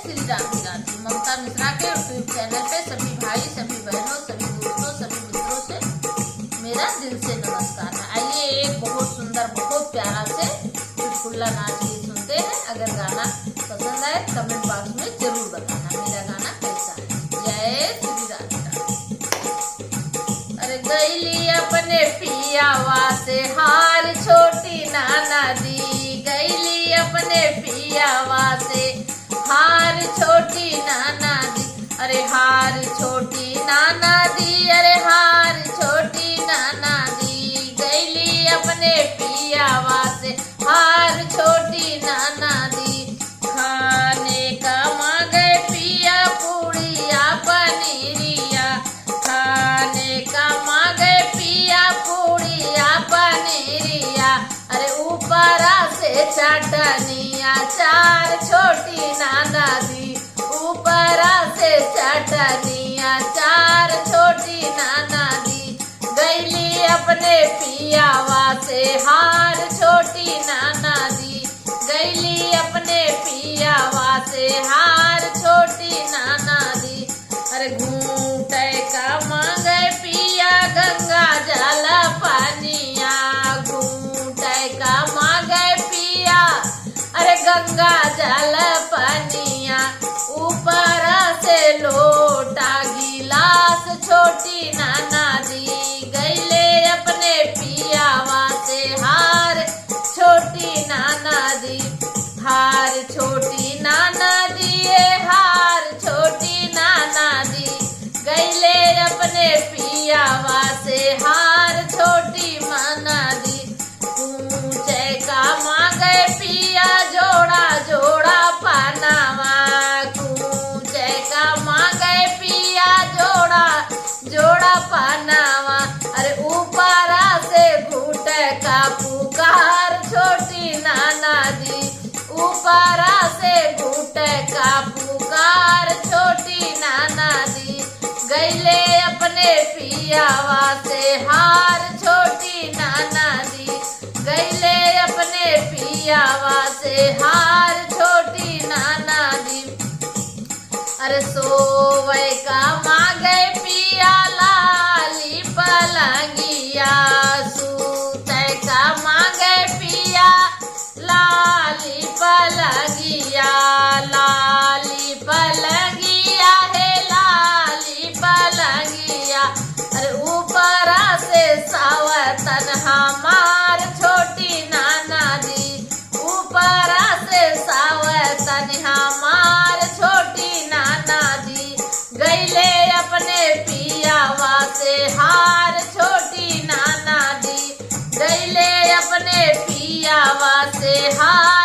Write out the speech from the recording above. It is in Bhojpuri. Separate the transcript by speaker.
Speaker 1: श्री राधे राधे। ममता मिश्रा के यूट्यूब चैनल पे सभी भाई, सभी बहनों, सभी दोस्तों, सभी मित्रों से मेरा दिल से नमस्कार है। आइए एक बहुत सुंदर, बहुत प्यारा से चुटकुला नाच गीत सुनते हैं। अगर गाना पसंद आए कमेंट बॉक्स में जरूर बताना मेरा गाना कैसा है। जय श्री राधे राधे। अरे गईली अपने पियावा से हार छोटी नाना दी, गईली अपने पियावा से हार छोटी नाना दी। अरे हार छोटी नाना दी, अरे हार छोटी नाना दी, गईली अपने पियावा से हार छोटी नाना दी। खाने का मांगे पिया पूड़िया पनीरिया, खाने का मांगे पिया पूड़िया पनीरिया। अरे ऊपरा से चटनिया चार छोटी नाना दी, ऊपरा से चटनिया चार छोटी नाना दी, गईली अपने पियावा से हार छोटी नाना दी, गईली अपने पियावा से हार छोटी नाना दी। अरे घूंटे का मांगे पिया गंगा जल पानिया, घूंटे का मांगे पिया अरे गंगा जल पानिया। ऊपर से लोटा गिलास छोटी नाना दी, गईले अपने पियावा से हार छोटी नाना दी। हार छोटी नाना दिए, हार छोटी नाना दी, गईले अपने पियावा से हार छोटी माना दी। पूछे का मांगे पिया जोड़ा जोड़ा पानावा, पूछे का मांगे पिया जोड़ा जोड़ा पानावा। अरे ऊपरा से घूटे का पुकार छोटी नाना दी, ऊपरा से घूटे का पुकार छोटी नाना दी, गईले अपने पियावा से हार छोटी नाना दी, गईले अपने पियावा से हार छोटी नाना दी। अरे सोवे का मांगे पिया लाली पलंगिया, सूते का मांगे पिया लाली पलंगिया, लाली पलंगिया है लाली पलंगिया। अरे ऊपरा से सावतन हमार छोटी नाना दी, ऊपरा से सावतन हमार छोटी नाना दी, गईले अपने पियावा से हार छोटी नाना दी, गईले अपने पियावा से हार